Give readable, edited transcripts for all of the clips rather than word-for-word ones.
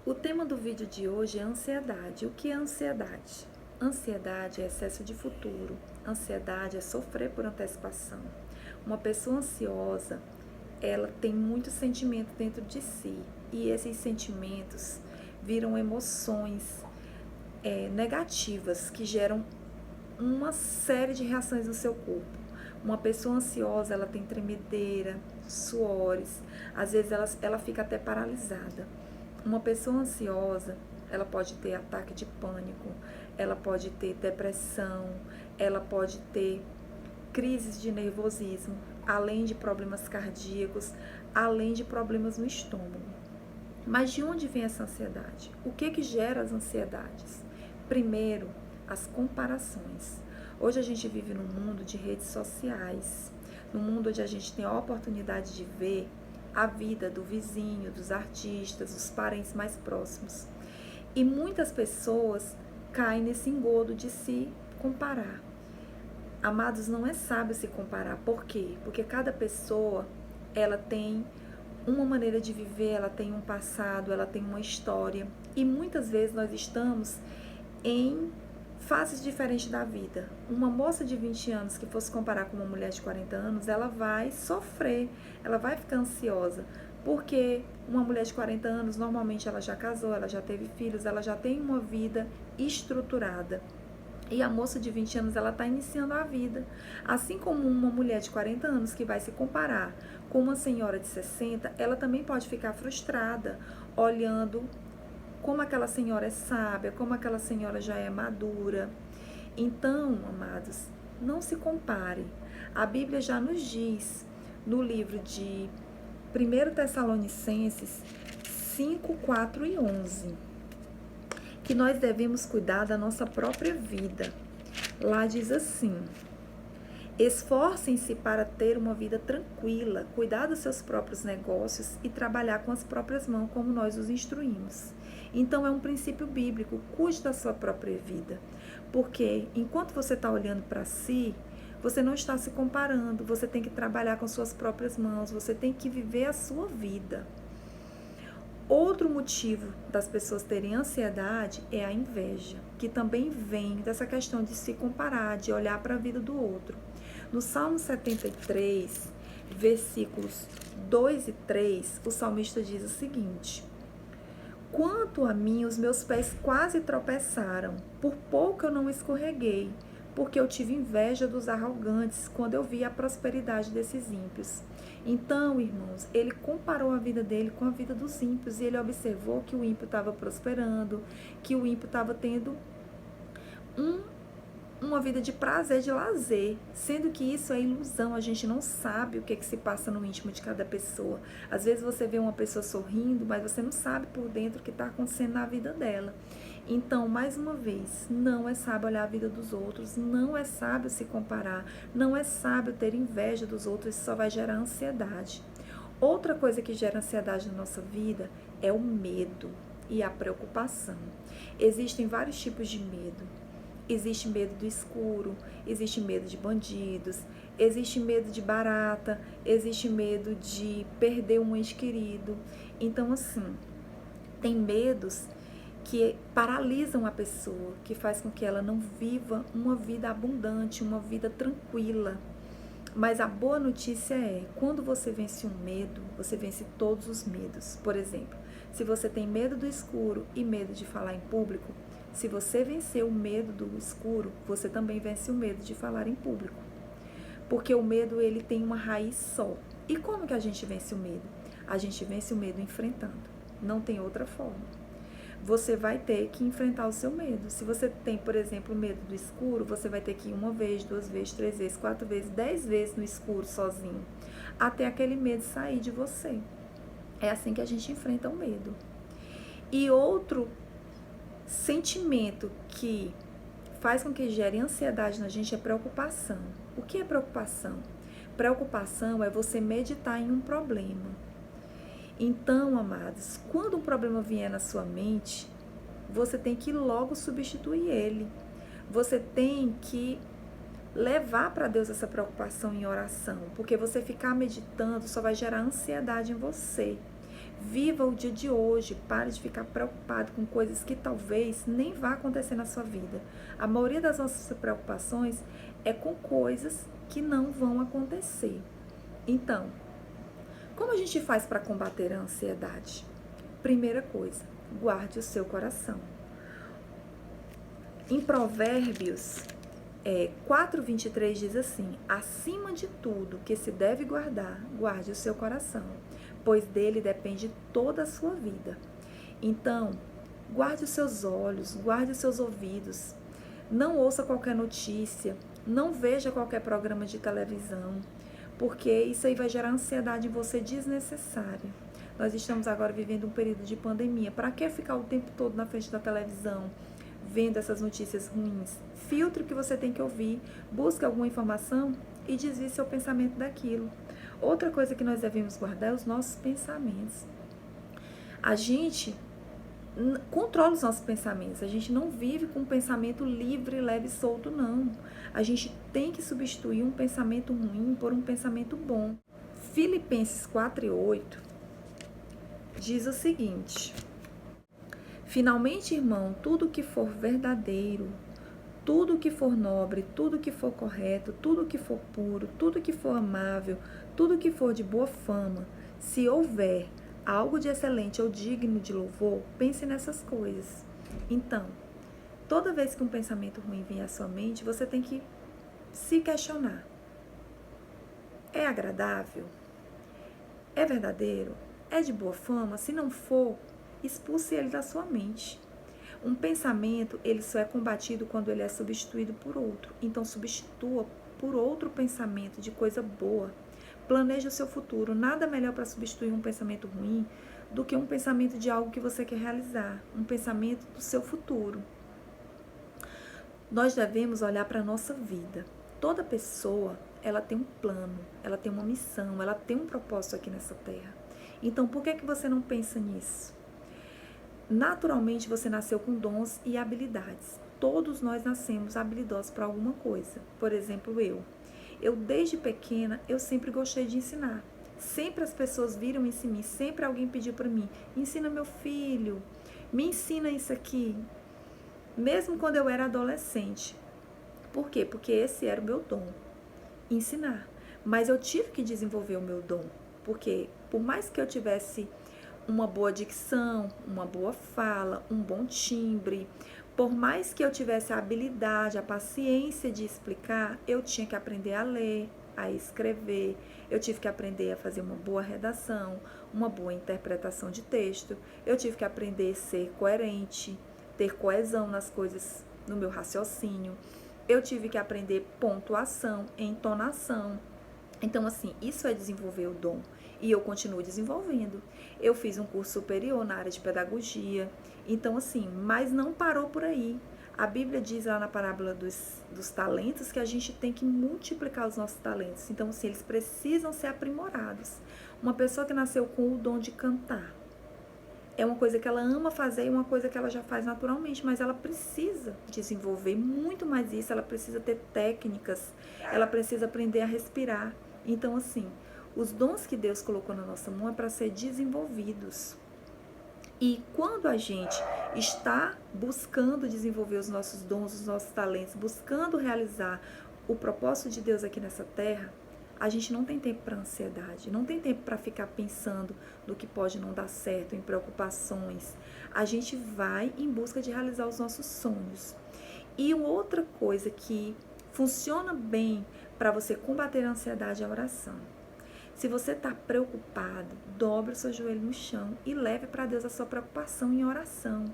O tema do vídeo de hoje é ansiedade. O que é ansiedade? Ansiedade é excesso de futuro. Ansiedade é sofrer por antecipação. Uma pessoa ansiosa, ela tem muito sentimento dentro de si. E esses sentimentos viram emoções negativas que geram uma série de reações no seu corpo. Uma pessoa ansiosa, ela tem tremedeira, suores, às vezes ela fica até paralisada. Uma pessoa ansiosa, ela pode ter ataque de pânico, ela pode ter depressão, ela pode ter crises de nervosismo, além de problemas cardíacos, além de problemas no estômago. Mas de onde vem essa ansiedade? O que gera as ansiedades? Primeiro, as comparações. Hoje a gente vive num mundo de redes sociais, num mundo onde a gente tem a oportunidade de ver a vida do vizinho, dos artistas, dos parentes mais próximos. E muitas pessoas caem nesse engodo de se comparar. Amados, não é sábio se comparar. Por quê? Porque cada pessoa, ela tem uma maneira de viver, ela tem um passado, ela tem uma história. E muitas vezes nós estamos em fases diferentes da vida. Uma moça de 20 anos que fosse comparar com uma mulher de 40 anos, ela vai sofrer, ela vai ficar ansiosa, porque uma mulher de 40 anos, normalmente ela já casou, ela já teve filhos, ela já tem uma vida estruturada. E a moça de 20 anos, ela está iniciando a vida. Assim como uma mulher de 40 anos que vai se comparar com uma senhora de 60, ela também pode ficar frustrada, olhando como aquela senhora é sábia, como aquela senhora já é madura. Então, amados, não se compare. A Bíblia já nos diz, no livro de 1 Tessalonicenses 5, 4 e 11, que nós devemos cuidar da nossa própria vida. Lá diz assim: esforcem-se para ter uma vida tranquila, cuidar dos seus próprios negócios e trabalhar com as próprias mãos, como nós os instruímos. Então é um princípio bíblico, cuide da sua própria vida. Porque enquanto você está olhando para si, você não está se comparando, você tem que trabalhar com suas próprias mãos, você tem que viver a sua vida. Outro motivo das pessoas terem ansiedade é a inveja, que também vem dessa questão de se comparar, de olhar para a vida do outro. No Salmo 73, versículos 2 e 3, o salmista diz o seguinte: quanto a mim, os meus pés quase tropeçaram, por pouco eu não escorreguei, porque eu tive inveja dos arrogantes quando eu vi a prosperidade desses ímpios. Então, irmãos, ele comparou a vida dele com a vida dos ímpios e ele observou que o ímpio estava prosperando, que o ímpio estava tendo uma vida de prazer, de lazer, sendo que isso é ilusão, a gente não sabe o que se passa no íntimo de cada pessoa. Às vezes você vê uma pessoa sorrindo, mas você não sabe por dentro o que está acontecendo na vida dela. Então, mais uma vez, não é sábio olhar a vida dos outros, não é sábio se comparar, não é sábio ter inveja dos outros, isso só vai gerar ansiedade. Outra coisa que gera ansiedade na nossa vida é o medo e a preocupação. Existem vários tipos de medo. Existe medo do escuro, existe medo de bandidos, existe medo de barata, existe medo de perder um ente querido. Então, assim, tem medos que paralisam a pessoa, que faz com que ela não viva uma vida abundante, uma vida tranquila. Mas a boa notícia é, quando você vence um medo, você vence todos os medos. Por exemplo, se você tem medo do escuro e medo de falar em público, se você vencer o medo do escuro, você também vence o medo de falar em público. Porque o medo, ele tem uma raiz só. E como que a gente vence o medo? A gente vence o medo enfrentando. Não tem outra forma. Você vai ter que enfrentar o seu medo. Se você tem, por exemplo, medo do escuro, você vai ter que ir 1 vez, 2 vezes, 3 vezes, 4 vezes, 10 vezes no escuro sozinho, até aquele medo sair de você. É assim que a gente enfrenta o medo. E outro sentimento que faz com que gere ansiedade na gente é preocupação. O que é preocupação? Preocupação é você meditar em um problema. Então, amados, quando um problema vier na sua mente, você tem que logo substituir ele. Você tem que levar para Deus essa preocupação em oração, porque você ficar meditando só vai gerar ansiedade em você. Viva o dia de hoje, pare de ficar preocupado com coisas que talvez nem vá acontecer na sua vida. A maioria das nossas preocupações é com coisas que não vão acontecer. Então, como a gente faz para combater a ansiedade? Primeira coisa, guarde o seu coração. Em Provérbios 4:23 diz assim: acima de tudo que se deve guardar, guarde o seu coração, pois dele depende toda a sua vida. Então, guarde os seus olhos, guarde os seus ouvidos, não ouça qualquer notícia, não veja qualquer programa de televisão, porque isso aí vai gerar ansiedade em você desnecessária. Nós estamos agora vivendo um período de pandemia. Para que ficar o tempo todo na frente da televisão, vendo essas notícias ruins? Filtre o que você tem que ouvir, busque alguma informação e desvie seu pensamento daquilo. Outra coisa que nós devemos guardar é os nossos pensamentos. A gente controla os nossos pensamentos. A gente não vive com um pensamento livre, leve e solto, não. A gente tem que substituir um pensamento ruim por um pensamento bom. Filipenses 4:8 diz o seguinte: finalmente, irmão, tudo que for verdadeiro, tudo que for nobre, tudo que for correto, tudo que for puro, tudo que for amável, tudo que for de boa fama, se houver algo de excelente ou digno de louvor, pense nessas coisas. Então, toda vez que um pensamento ruim vier à sua mente, você tem que se questionar. É agradável? É verdadeiro? É de boa fama? Se não for, expulse ele da sua mente. Um pensamento, ele só é combatido quando ele é substituído por outro. Então, substitua por outro pensamento de coisa boa. Planeje o seu futuro. Nada melhor para substituir um pensamento ruim do que um pensamento de algo que você quer realizar. Um pensamento do seu futuro. Nós devemos olhar para a nossa vida. Toda pessoa, ela tem um plano, ela tem uma missão, ela tem um propósito aqui nessa terra. Então, por que você não pensa nisso? Naturalmente, você nasceu com dons e habilidades. Todos nós nascemos habilidosos para alguma coisa. Por exemplo, eu desde pequena, eu sempre gostei de ensinar. Sempre as pessoas viram isso em mim, sempre alguém pediu para mim: ensina meu filho, me ensina isso aqui. Mesmo quando eu era adolescente. Por quê? Porque esse era o meu dom, ensinar. Mas eu tive que desenvolver o meu dom, porque por mais que eu tivesse uma boa dicção, uma boa fala, um bom timbre, por mais que eu tivesse a habilidade, a paciência de explicar, eu tinha que aprender a ler, a escrever, eu tive que aprender a fazer uma boa redação, uma boa interpretação de texto, eu tive que aprender a ser coerente, ter coesão nas coisas, no meu raciocínio, eu tive que aprender pontuação, entonação. Então, assim, isso é desenvolver o dom. E eu continuo desenvolvendo. Eu fiz um curso superior na área de pedagogia. Então, assim, mas não parou por aí. A Bíblia diz lá na parábola dos talentos que a gente tem que multiplicar os nossos talentos. Então, assim, eles precisam ser aprimorados. Uma pessoa que nasceu com o dom de cantar, é uma coisa que ela ama fazer, é uma coisa que ela já faz naturalmente, mas ela precisa desenvolver muito mais isso, ela precisa ter técnicas, ela precisa aprender a respirar. Então, assim, os dons que Deus colocou na nossa mão é para ser desenvolvidos. E quando a gente está buscando desenvolver os nossos dons, os nossos talentos, buscando realizar o propósito de Deus aqui nessa terra, a gente não tem tempo para ansiedade, não tem tempo para ficar pensando no que pode não dar certo, em preocupações. A gente vai em busca de realizar os nossos sonhos. E uma outra coisa que funciona bem para você combater a ansiedade é a oração. Se você está preocupado, dobre o seu joelho no chão e leve para Deus a sua preocupação em oração.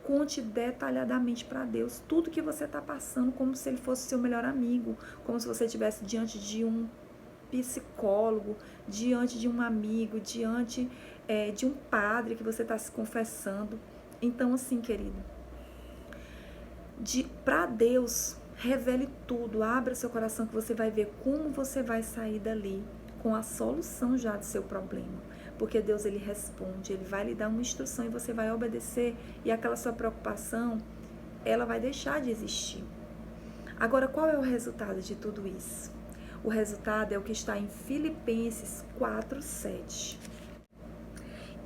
Conte detalhadamente para Deus tudo que você está passando, como se ele fosse seu melhor amigo, como se você estivesse diante de um psicólogo, diante de um amigo, diante de um padre que você está se confessando. Então, assim, querido, para Deus, revele tudo, abra seu coração que você vai ver como você vai sair dali com a solução já do seu problema. Porque Deus, ele responde, ele vai lhe dar uma instrução e você vai obedecer e aquela sua preocupação, ela vai deixar de existir. Agora, qual é o resultado de tudo isso? O resultado é o que está em Filipenses 4:7.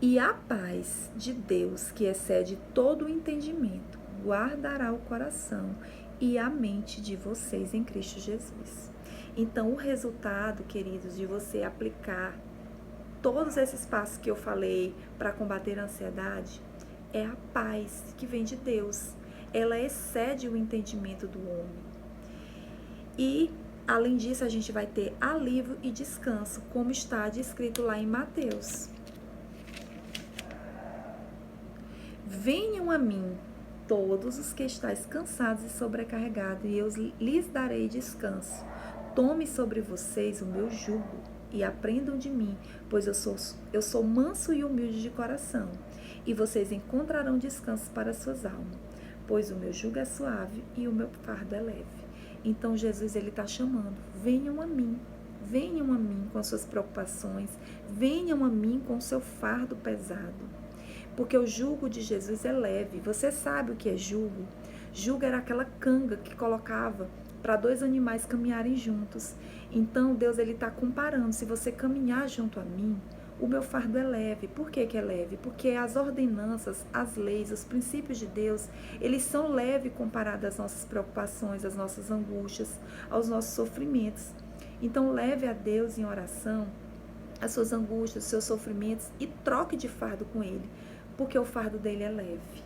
E a paz de Deus, que excede todo o entendimento, guardará o coração e a mente de vocês em Cristo Jesus. Então, o resultado, queridos, de você aplicar todos esses passos que eu falei para combater a ansiedade é a paz que vem de Deus. Ela excede o entendimento do homem. E, além disso, a gente vai ter alívio e descanso, como está descrito lá em Mateus. Venham a mim todos os que estáis cansados e sobrecarregados, e eu lhes darei descanso. Tome sobre vocês o meu jugo e aprendam de mim, pois eu sou manso e humilde de coração, e vocês encontrarão descanso para suas almas, pois o meu jugo é suave e o meu fardo é leve. Então Jesus, ele está chamando, venham a mim com as suas preocupações, venham a mim com o seu fardo pesado. Porque o jugo de Jesus é leve. Você sabe o que é jugo? Jugo era aquela canga que colocava para dois animais caminharem juntos. Então, Deus ele está comparando. Se você caminhar junto a mim, o meu fardo é leve. Por que é leve? Porque as ordenanças, as leis, os princípios de Deus, eles são leves comparados às nossas preocupações, às nossas angústias, aos nossos sofrimentos. Então, leve a Deus em oração as suas angústias, os seus sofrimentos e troque de fardo com Ele, porque o fardo dele é leve.